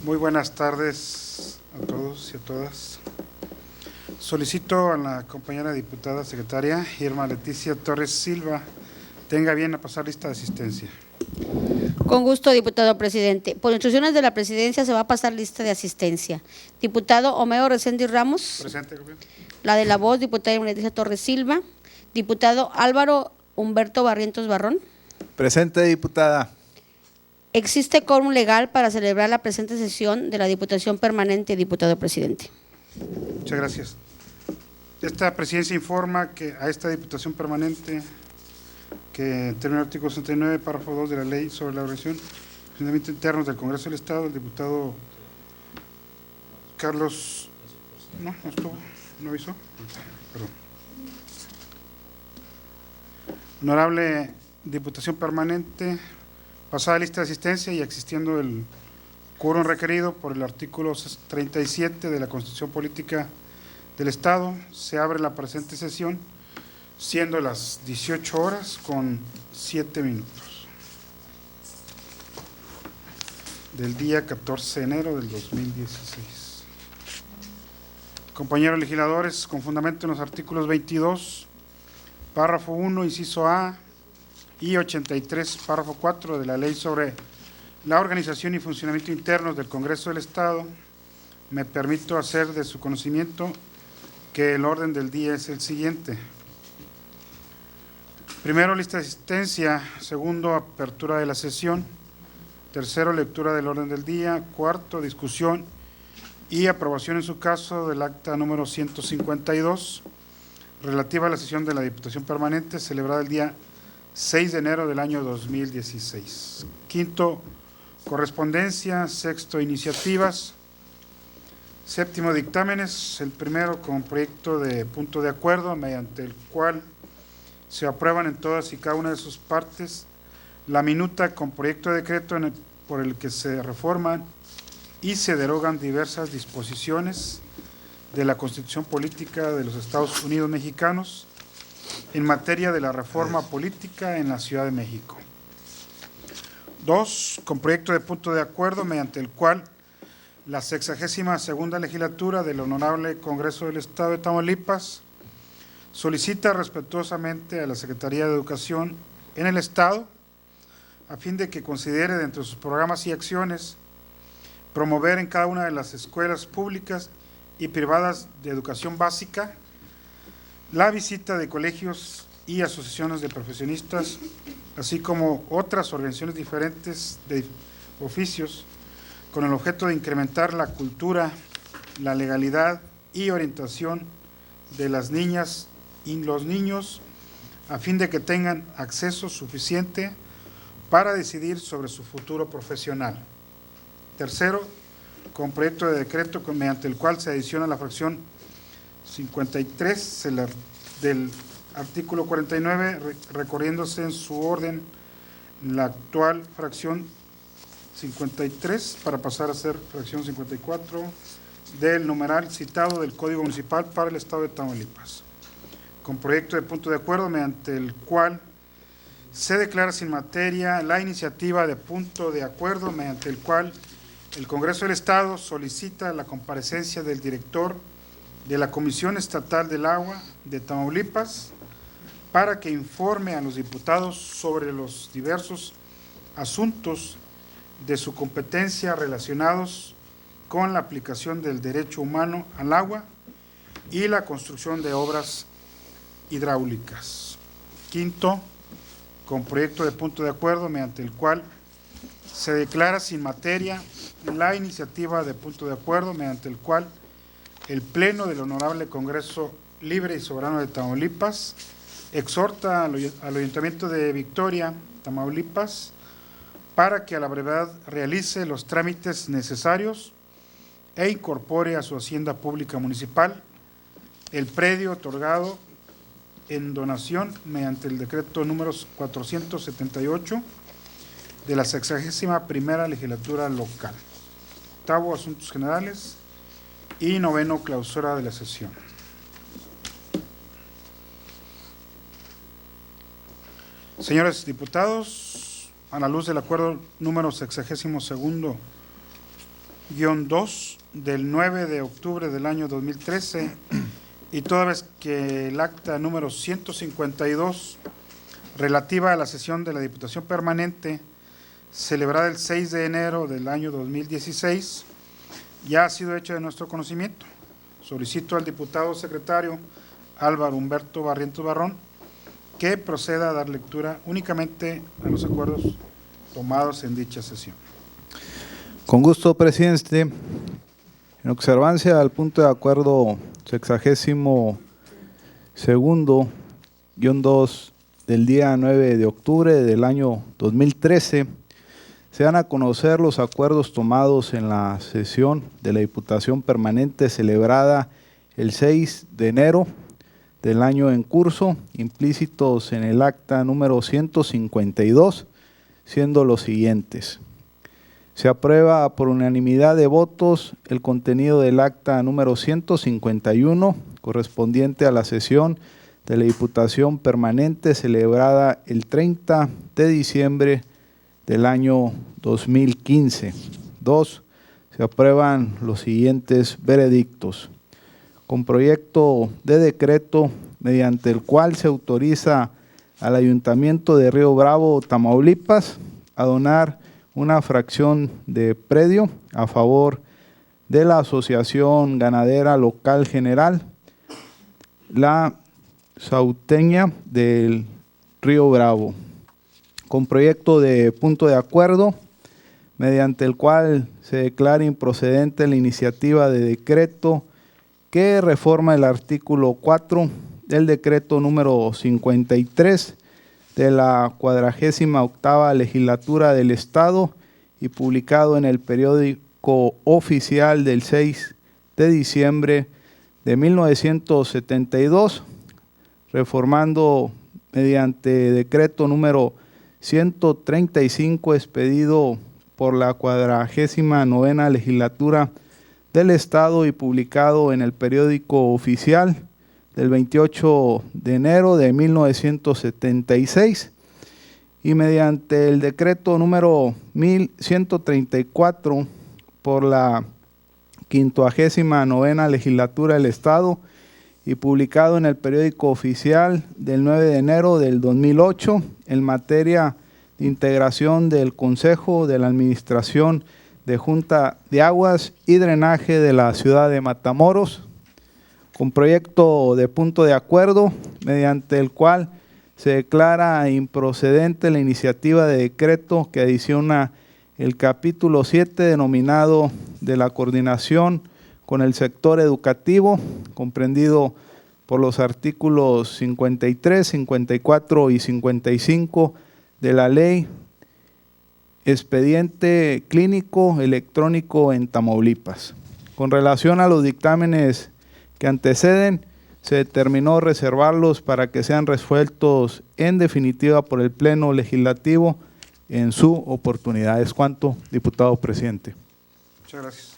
Muy buenas tardes a todos y a todas. Solicito a la compañera diputada secretaria Irma Leticia Torres Silva tenga bien a pasar lista de asistencia. Con gusto, diputado presidente. Por instrucciones de la presidencia se va a pasar lista de asistencia. Diputado Homero Reséndiz Ramos. Presente, gobierno. La de la voz, diputada Irma Leticia Torres Silva. Diputado Álvaro Humberto Barrientos Barrón. Presente, diputada. Existe quórum legal para celebrar la presente sesión de la Diputación Permanente, diputado presidente. Muchas gracias. Esta presidencia informa que a esta Diputación Permanente, que en términos del artículo 69, párrafo 2 de la Ley sobre la Organización y Funcionamiento Internos del Congreso del Estado, el diputado Carlos… No estuvo, no avisó. Perdón. Honorable Diputación Permanente, pasada lista de asistencia y existiendo el quórum requerido por el artículo 37 de la Constitución Política del Estado, se abre la presente sesión, siendo las 18 horas con 7 minutos del día 14 de enero del 2016. Compañeros legisladores, con fundamento en los artículos 22, párrafo 1, inciso A, y 83, párrafo 4 de la Ley sobre la organización y funcionamiento internos del Congreso del Estado, me permito hacer de su conocimiento que el orden del día es el siguiente. Primero, lista de asistencia. Segundo, apertura de la sesión. Tercero, lectura del orden del día. Cuarto, discusión y aprobación en su caso del acta número 152, relativa a la sesión de la Diputación Permanente celebrada el día 6 de enero del año 2016. Quinto, correspondencia. Sexto, iniciativas. Séptimo, dictámenes. El primero con proyecto de punto de acuerdo mediante el cual se aprueban en todas y cada una de sus partes la minuta con proyecto de decreto por el que se reforman y se derogan diversas disposiciones de la Constitución Política de los Estados Unidos Mexicanos en materia de la reforma política en la Ciudad de México. 2. Con proyecto de punto de acuerdo mediante el cual la 62ª legislatura del Honorable Congreso del Estado de Tamaulipas solicita respetuosamente a la Secretaría de Educación en el Estado, a fin de que considere dentro de sus programas y acciones promover en cada una de las escuelas públicas y privadas de educación básica la visita de colegios y asociaciones de profesionistas, así como otras organizaciones diferentes de oficios, con el objeto de incrementar la cultura, la legalidad y orientación de las niñas y los niños, a fin de que tengan acceso suficiente para decidir sobre su futuro profesional. Tercero, con proyecto de decreto mediante el cual se adiciona la fracción 53 del artículo 49, recorriéndose en su orden la actual fracción 53 para pasar a ser fracción 54 del numeral citado del Código Municipal para el Estado de Tamaulipas. Con proyecto de punto de acuerdo mediante el cual se declara sin materia la iniciativa de punto de acuerdo mediante el cual el Congreso del Estado solicita la comparecencia del director de la Comisión Estatal del Agua de Tamaulipas para que informe a los diputados sobre los diversos asuntos de su competencia relacionados con la aplicación del derecho humano al agua y la construcción de obras hidráulicas. Quinto, con proyecto de punto de acuerdo mediante el cual se declara sin materia la iniciativa de punto de acuerdo mediante el cual el Pleno del Honorable Congreso Libre y Soberano de Tamaulipas exhorta al Ayuntamiento de Victoria, Tamaulipas, para que a la brevedad realice los trámites necesarios e incorpore a su hacienda pública municipal el predio otorgado en donación mediante el decreto número 478 de la 61ª legislatura local. Octavo, asuntos generales. Y noveno, clausura de la sesión. Señores diputados, a la luz del acuerdo número 62 2 del 9 de octubre del año 2013, y toda vez que el acta número 152 relativa a la sesión de la Diputación Permanente celebrada el 6 de enero del año 2016 ya ha sido hecha de nuestro conocimiento. Solicito al diputado secretario Álvaro Humberto Barrientos Barrón que proceda a dar lectura únicamente a los acuerdos tomados en dicha sesión. Con gusto, presidente. En observancia al punto de acuerdo 62-2 del día 9 de octubre del año 2013, se dan a conocer los acuerdos tomados en la sesión de la Diputación Permanente celebrada el 6 de enero del año en curso, implícitos en el acta número 152, siendo los siguientes. Se aprueba por unanimidad de votos el contenido del acta número 151, correspondiente a la sesión de la Diputación Permanente celebrada el 30 de diciembre del año 2015. 2. Se aprueban los siguientes veredictos. Con proyecto de decreto mediante el cual se autoriza al Ayuntamiento de Río Bravo, Tamaulipas, a donar una fracción de predio a favor de la Asociación Ganadera Local General, la Sauteña del Río Bravo, con proyecto de punto de acuerdo mediante el cual se declara improcedente la iniciativa de decreto que reforma el artículo 4 del decreto número 53 de la 48ª legislatura del Estado y publicado en el periódico oficial del 6 de diciembre de 1972, reformando mediante decreto número 135 expedido por la 49ª legislatura del Estado y publicado en el periódico oficial del 28 de enero de 1976, y mediante el decreto número 1134 por la 59ª legislatura del Estado y publicado en el periódico oficial del 9 de enero del 2008 en materia de integración del Consejo de la Administración de Junta de Aguas y Drenaje de la ciudad de Matamoros, con proyecto de punto de acuerdo mediante el cual se declara improcedente la iniciativa de decreto que adiciona el capítulo 7 denominado de la coordinación con el sector educativo, comprendido por los artículos 53, 54 y 55 de la Ley Expediente Clínico Electrónico en Tamaulipas. Con relación a los dictámenes que anteceden, se determinó reservarlos para que sean resueltos en definitiva por el Pleno Legislativo en su oportunidad. Es cuanto, diputado presidente. Muchas gracias.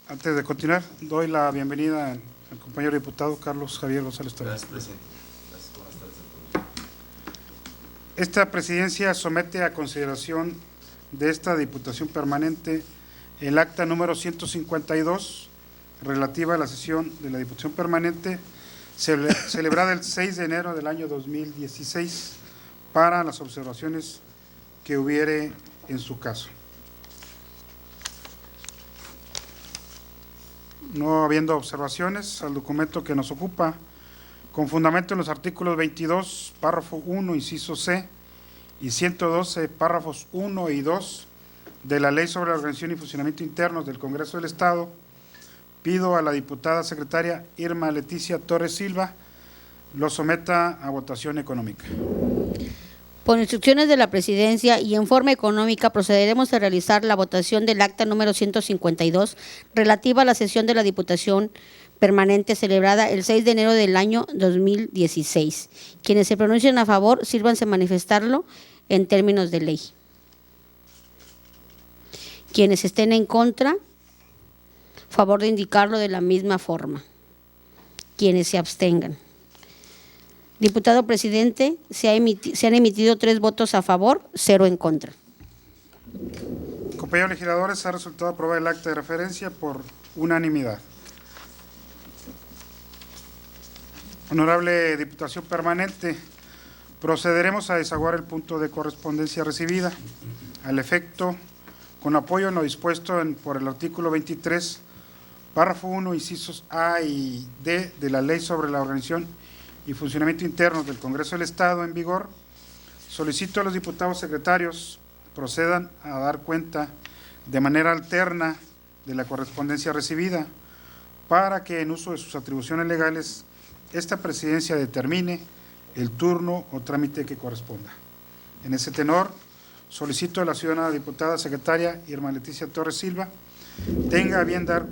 Antes de continuar, doy la bienvenida al compañero diputado Carlos Javier González Torres. Gracias, presidente. Gracias, buenas tardes a todos. Esta presidencia somete a consideración de esta Diputación Permanente el acta número 152 relativa a la sesión de la Diputación Permanente celebrada el 6 de enero del año 2016 para las observaciones que hubiere en su caso. No habiendo observaciones al documento que nos ocupa, con fundamento en los artículos 22, párrafo 1, inciso C, y 112, párrafos 1 y 2 de la Ley sobre la Organización y Funcionamiento Internos del Congreso del Estado, pido a la diputada secretaria Irma Leticia Torres Silva lo someta a votación económica. Por instrucciones de la Presidencia y en forma económica procederemos a realizar la votación del acta número 152 relativa a la sesión de la Diputación Permanente celebrada el 6 de enero del año 2016. Quienes se pronuncien a favor, sírvanse manifestarlo en términos de ley. Quienes estén en contra, favor de indicarlo de la misma forma. Quienes se abstengan. Diputado presidente, se han emitido 3 votos a favor, 0 en contra. Compañeros legisladores, ha resultado aprobado el acta de referencia por unanimidad. Honorable Diputación Permanente, procederemos a desahogar el punto de correspondencia recibida. Al efecto, con apoyo en lo dispuesto por el artículo 23, párrafo 1, incisos A y D de la Ley sobre la Organización y Funcionamiento Internos del Congreso del Estado en vigor, solicito a los diputados secretarios procedan a dar cuenta de manera alterna de la correspondencia recibida para que en uso de sus atribuciones legales esta presidencia determine el turno o trámite que corresponda. En ese tenor, solicito a la ciudadana diputada secretaria Irma Leticia Torres Silva tenga a bien dar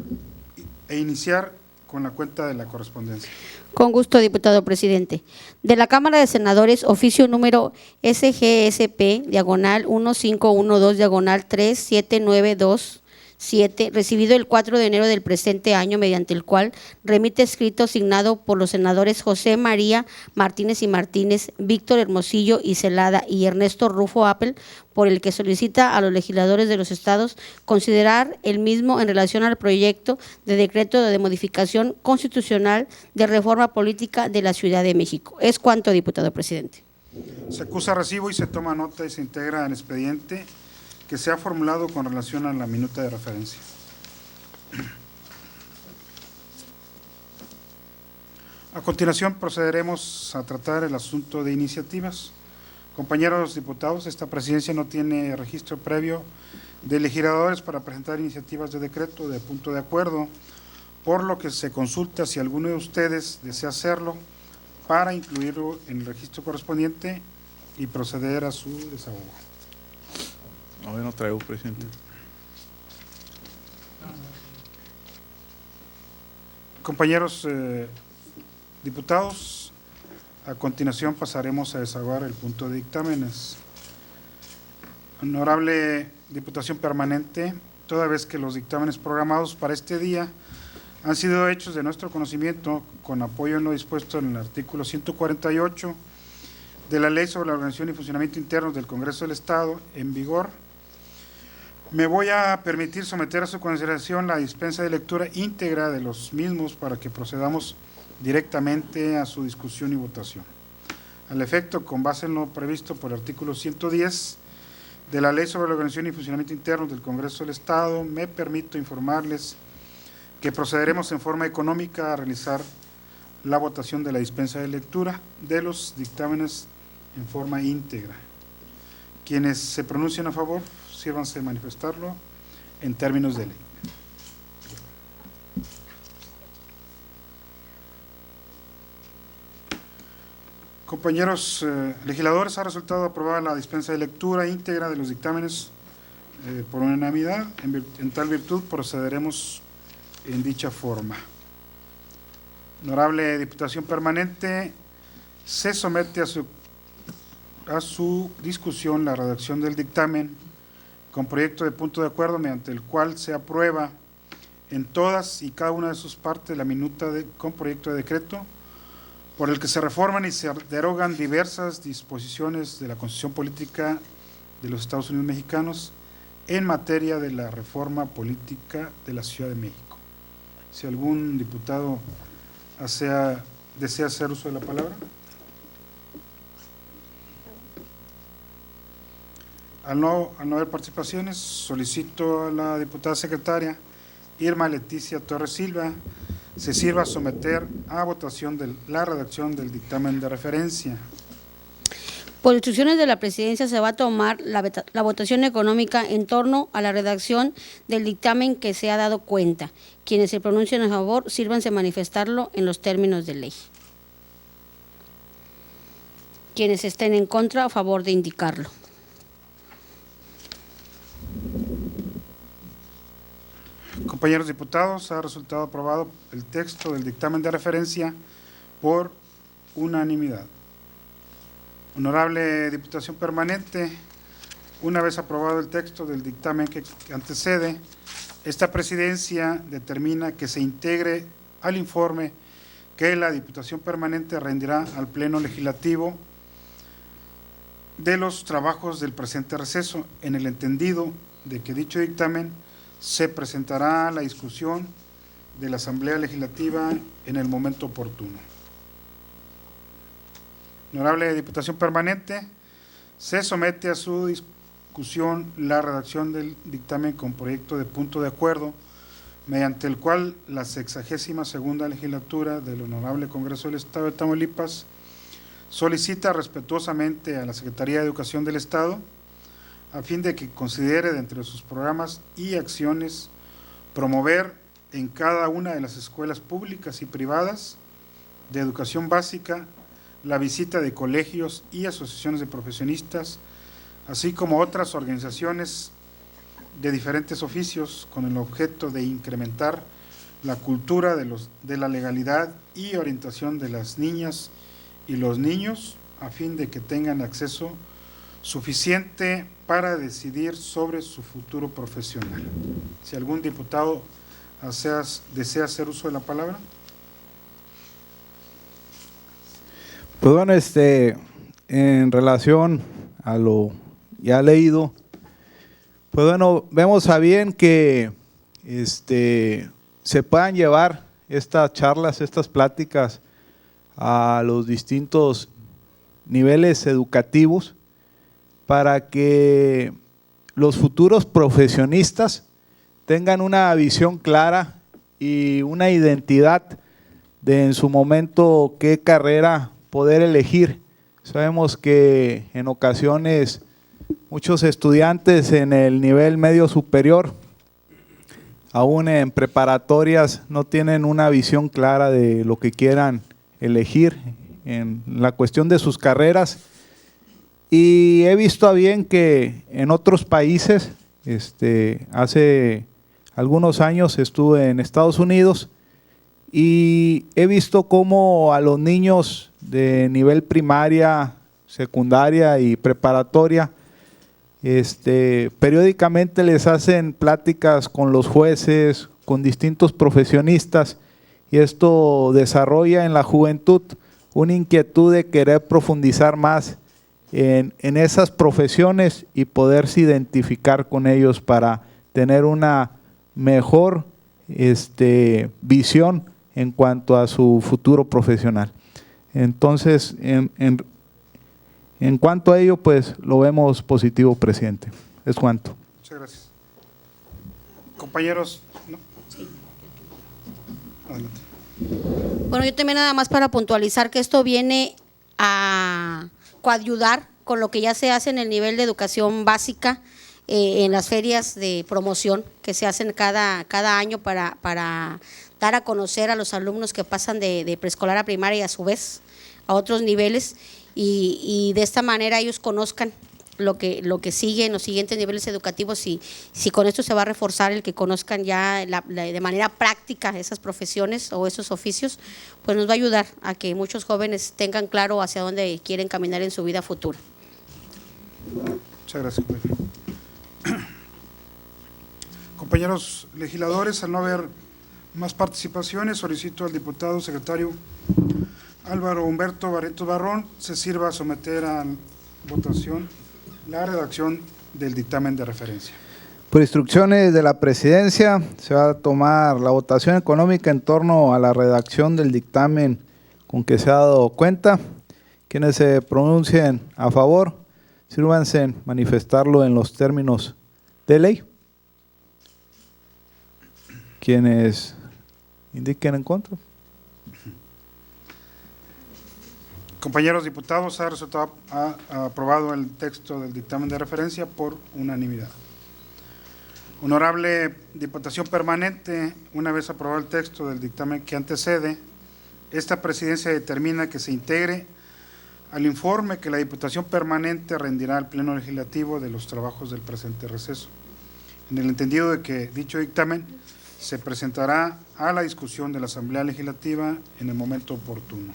e iniciar con la cuenta de la correspondencia. Con gusto, diputado presidente. De la Cámara de Senadores, oficio número SGSP, diagonal 1512, diagonal 37927, recibido el 4 de enero del presente año, mediante el cual remite escrito signado por los senadores José María Martínez y Martínez, Víctor Hermosillo y Celada y Ernesto Rufo Apple, por el que solicita a los legisladores de los estados considerar el mismo en relación al proyecto de decreto de modificación constitucional de reforma política de la Ciudad de México. Es cuanto, diputado presidente. Se acusa recibo y se toma nota y se integra en expediente que se ha formulado con relación a la minuta de referencia. A continuación procederemos a tratar el asunto de iniciativas. Compañeros diputados, esta presidencia no tiene registro previo de legisladores para presentar iniciativas de decreto de punto de acuerdo, por lo que se consulta si alguno de ustedes desea hacerlo para incluirlo en el registro correspondiente y proceder a su desahogo. No, yo no traigo, presidente. Compañeros diputados, a continuación pasaremos a desahogar el punto de dictámenes. Honorable Diputación Permanente, toda vez que los dictámenes programados para este día han sido hechos de nuestro conocimiento con apoyo en lo dispuesto en el artículo 148 de la Ley sobre la Organización y Funcionamiento Internos del Congreso del Estado en vigor, me voy a permitir someter a su consideración la dispensa de lectura íntegra de los mismos para que procedamos directamente a su discusión y votación. Al efecto, con base en lo previsto por el artículo 110 de la Ley sobre la Organización y Funcionamiento Internos del Congreso del Estado, me permito informarles que procederemos en forma económica a realizar la votación de la dispensa de lectura de los dictámenes en forma íntegra. Quienes se pronuncien a favor, sírvanse de manifestarlo en términos de ley. Compañeros legisladores, ha resultado aprobada la dispensa de lectura íntegra de los dictámenes por unanimidad. En tal virtud procederemos en dicha forma. Honorable Diputación Permanente, se somete a su discusión la redacción del dictamen con proyecto de punto de acuerdo mediante el cual se aprueba en todas y cada una de sus partes la minuta con proyecto de decreto por el que se reforman y se derogan diversas disposiciones de la Constitución Política de los Estados Unidos Mexicanos en materia de la reforma política de la Ciudad de México. Si algún diputado desea hacer uso de la palabra. Al no haber participaciones, solicito a la diputada secretaria Irma Leticia Torres Silva se sirva a someter a votación de la redacción del dictamen de referencia. Por instrucciones de la presidencia se va a tomar la votación económica en torno a la redacción del dictamen que se ha dado cuenta. Quienes se pronuncien a favor, sírvanse a manifestarlo en los términos de ley. Quienes estén en contra, a favor de indicarlo. Compañeros diputados, ha resultado aprobado el texto del dictamen de referencia por unanimidad. Honorable Diputación Permanente, una vez aprobado el texto del dictamen que antecede, esta presidencia determina que se integre al informe que la Diputación Permanente rendirá al Pleno Legislativo de los trabajos del presente receso, en el entendido de que dicho dictamen se presentará a la discusión de la Asamblea Legislativa en el momento oportuno. Honorable Diputación Permanente, se somete a su discusión la redacción del dictamen con proyecto de punto de acuerdo, mediante el cual la 62ª Legislatura del Honorable Congreso del Estado de Tamaulipas solicita respetuosamente a la Secretaría de Educación del Estado, a fin de que considere dentro de sus programas y acciones promover en cada una de las escuelas públicas y privadas de educación básica la visita de colegios y asociaciones de profesionistas, así como otras organizaciones de diferentes oficios, con el objeto de incrementar la cultura de la legalidad y orientación de las niñas y los niños, a fin de que tengan acceso suficiente para decidir sobre su futuro profesional. Si algún diputado desea hacer uso de la palabra. Pues bueno, en relación a lo ya leído, pues bueno, vemos a bien que se puedan llevar estas charlas, estas pláticas a los distintos niveles educativos para que los futuros profesionistas tengan una visión clara y una identidad de en su momento qué carrera poder elegir. Sabemos que en ocasiones muchos estudiantes en el nivel medio superior, aún en preparatorias, no tienen una visión clara de lo que quieran elegir en la cuestión de sus carreras. Y he visto a bien que en otros países, hace algunos años estuve en Estados Unidos y he visto cómo a los niños de nivel primaria, secundaria y preparatoria, periódicamente les hacen pláticas con los jueces, con distintos profesionistas, y esto desarrolla en la juventud una inquietud de querer profundizar más en esas profesiones y poderse identificar con ellos para tener una mejor visión en cuanto a su futuro profesional. Entonces, en cuanto a ello, pues lo vemos positivo, presidente. Es cuanto. Muchas gracias. Compañeros, ¿no? Sí. Adelante. Bueno, yo también nada más para puntualizar que esto viene a coayudar con lo que ya se hace en el nivel de educación básica, en las ferias de promoción que se hacen cada año para dar a conocer a los alumnos que pasan de preescolar a primaria y a su vez a otros niveles, y de esta manera ellos conozcan lo que sigue en los siguientes niveles educativos, y si con esto se va a reforzar el que conozcan ya de manera práctica esas profesiones o esos oficios, pues nos va a ayudar a que muchos jóvenes tengan claro hacia dónde quieren caminar en su vida futura. Muchas gracias, compañero. Compañeros legisladores, al no haber más participaciones, solicito al diputado secretario Álvaro Humberto Barrientos Barrón se sirva a someter a votación la redacción del dictamen de referencia. Por instrucciones de la presidencia, se va a tomar la votación económica en torno a la redacción del dictamen con que se ha dado cuenta. Quienes se pronuncien a favor, sírvanse en manifestarlo en los términos de ley. Quienes indiquen en contra. Compañeros diputados, ha aprobado el texto del dictamen de referencia por unanimidad. Honorable Diputación Permanente, una vez aprobado el texto del dictamen que antecede, esta presidencia determina que se integre al informe que la Diputación Permanente rendirá al Pleno Legislativo de los trabajos del presente receso, en el entendido de que dicho dictamen se presentará a la discusión de la Asamblea Legislativa en el momento oportuno.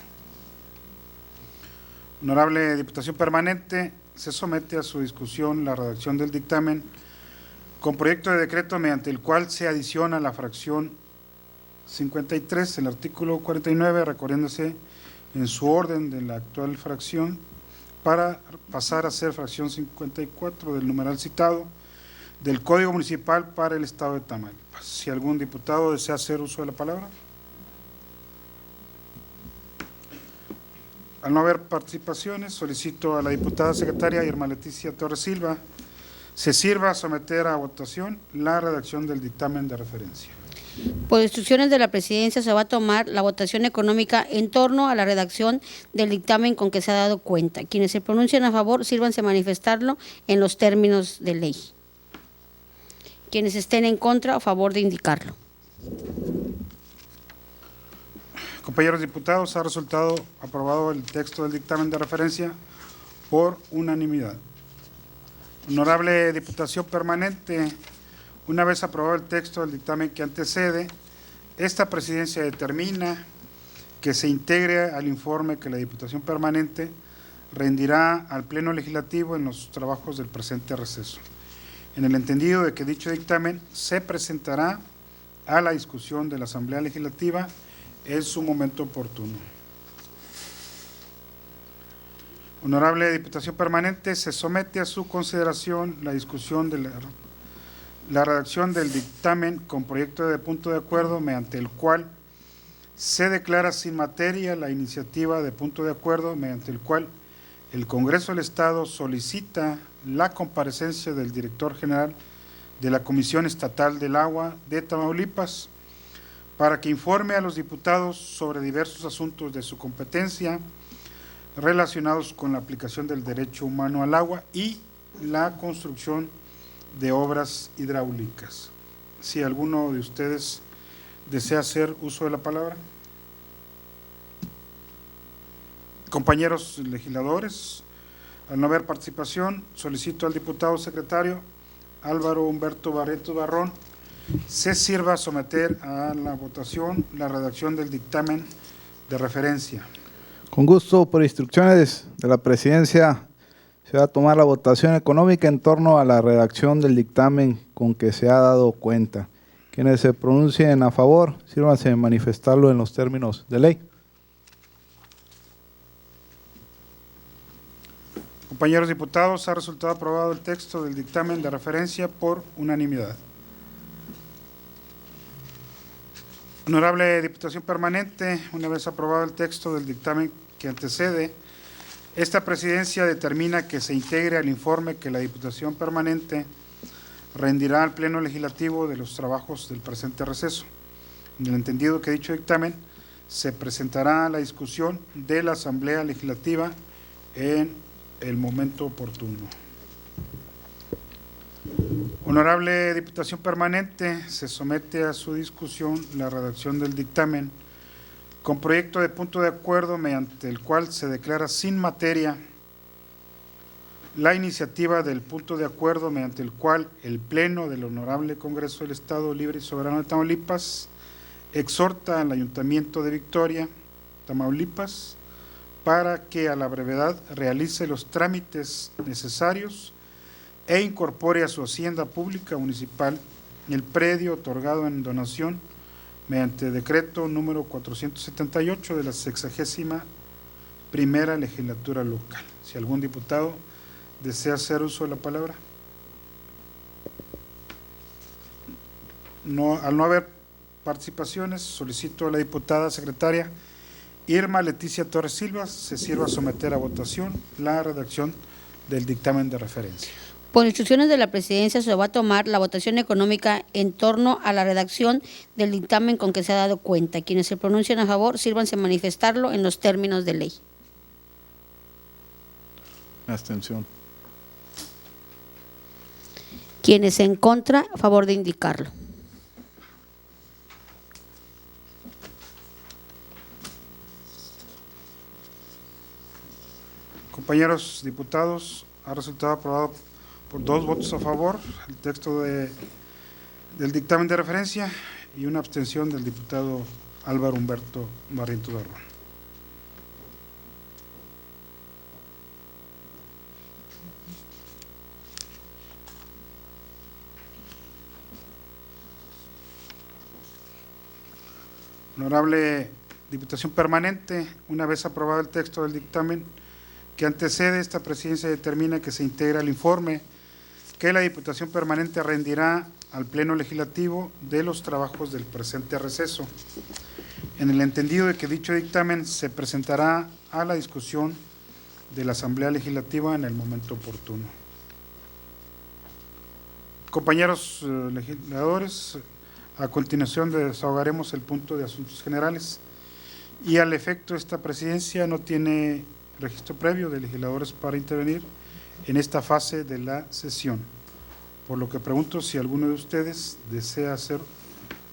Honorable Diputación Permanente, se somete a su discusión la redacción del dictamen con proyecto de decreto mediante el cual se adiciona la fracción 53, el artículo 49, recorriéndose en su orden de la actual fracción para pasar a ser fracción 54 del numeral citado, del Código Municipal para el Estado de Tamaulipas. Si algún diputado desea hacer uso de la palabra. Al no haber participaciones, solicito a la diputada secretaria Irma Leticia Torres Silva se sirva a someter a votación la redacción del dictamen de referencia. Por instrucciones de la Presidencia se va a tomar la votación económica en torno a la redacción del dictamen con que se ha dado cuenta. Quienes se pronuncien a favor, sírvanse a manifestarlo en los términos de ley. Quienes estén en contra, a favor de indicarlo. Compañeros diputados, ha resultado aprobado el texto del dictamen de referencia por unanimidad. Honorable Diputación Permanente, una vez aprobado el texto del dictamen que antecede, esta Presidencia determina que se integre al informe que la Diputación Permanente rendirá al Pleno Legislativo en los trabajos del presente receso, en el entendido de que dicho dictamen se presentará a la discusión de la Asamblea Legislativa en su momento oportuno. Honorable Diputación Permanente, se somete a su consideración la discusión de la redacción del dictamen con proyecto de punto de acuerdo mediante el cual se declara sin materia la iniciativa de punto de acuerdo mediante el cual el Congreso del Estado solicita la comparecencia del director general de la Comisión Estatal del Agua de Tamaulipas para que informe a los diputados sobre diversos asuntos de su competencia relacionados con la aplicación del derecho humano al agua y la construcción de obras hidráulicas. Si alguno de ustedes desea hacer uso de la palabra. Compañeros legisladores, al no haber participación, solicito al diputado secretario Álvaro Humberto Barreto Barrón se sirva a someter a la votación la redacción del dictamen de referencia. Con gusto, por instrucciones de la Presidencia, se va a tomar la votación económica en torno a la redacción del dictamen con que se ha dado cuenta. Quienes se pronuncien a favor, sírvanse a manifestarlo en los términos de ley. Compañeros diputados, ha resultado aprobado el texto del dictamen de referencia por unanimidad. Honorable Diputación Permanente, una vez aprobado el texto del dictamen que antecede, esta Presidencia determina que se integre al informe que la Diputación Permanente rendirá al Pleno Legislativo de los trabajos del presente receso. En el entendido que dicho dictamen se presentará a la discusión de la Asamblea Legislativa en el momento oportuno. Honorable Diputación Permanente, se somete a su discusión la redacción del dictamen con proyecto de punto de acuerdo mediante el cual se declara sin materia la iniciativa del punto de acuerdo mediante el cual el Pleno del Honorable Congreso del Estado Libre y Soberano de Tamaulipas exhorta al Ayuntamiento de Victoria, Tamaulipas, para que a la brevedad realice los trámites necesarios e incorpore a su hacienda pública municipal el predio otorgado en donación mediante decreto número 478 de la 61ª legislatura local. Si algún diputado desea hacer uso de la palabra. Al no haber participaciones, solicito a la diputada secretaria Irma Leticia Torres Silva se sirva a someter a votación la redacción del dictamen de referencia. Por instrucciones de la Presidencia se va a tomar la votación económica en torno a la redacción del dictamen con que se ha dado cuenta. Quienes se pronuncien a favor, sírvanse a manifestarlo en los términos de ley. Abstención. Quienes en contra, a favor de indicarlo. Compañeros diputados, ha resultado aprobado por 2 votos a favor el texto del dictamen de referencia y una abstención del diputado Álvaro Humberto Barrientos Barrón. Honorable Diputación Permanente, una vez aprobado el texto del dictamen que antecede, esta Presidencia determina que se integra al informe que la Diputación Permanente rendirá al Pleno Legislativo de los trabajos del presente receso, en el entendido de que dicho dictamen se presentará a la discusión de la Asamblea Legislativa en el momento oportuno. Compañeros legisladores, a continuación desahogaremos el punto de asuntos generales y al efecto esta presidencia no tiene registro previo de legisladores para intervenir en esta fase de la sesión, por lo que pregunto si alguno de ustedes desea hacer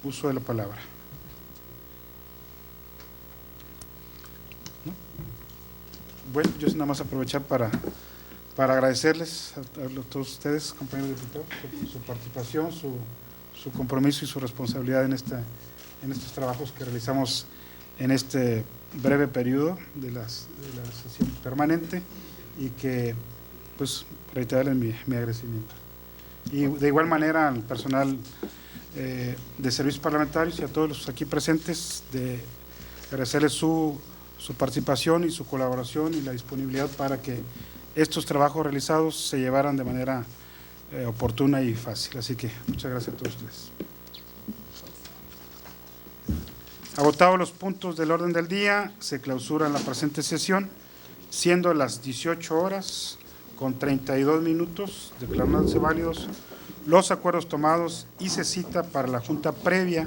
uso de la palabra. ¿No? Bueno, yo nada más aprovechar para agradecerles a todos ustedes, compañeros diputados, su participación, su compromiso y su responsabilidad en estos trabajos que realizamos en este breve periodo de la sesión permanente, y que, pues, reiterarles mi agradecimiento. Y de igual manera al personal de servicios parlamentarios y a todos los aquí presentes, de agradecerles su participación y su colaboración y la disponibilidad para que estos trabajos realizados se llevaran de manera oportuna y fácil. Así que muchas gracias a todos ustedes. Agotados los puntos del orden del día, se clausura la presente sesión, siendo las 18 horas con 32 minutos, declarándose válidos los acuerdos tomados, y se cita para la junta previa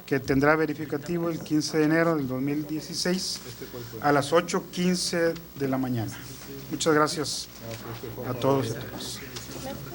que tendrá verificativo el 15 de enero del 2016 a las 8:15 de la mañana. Muchas gracias a todos y a todas.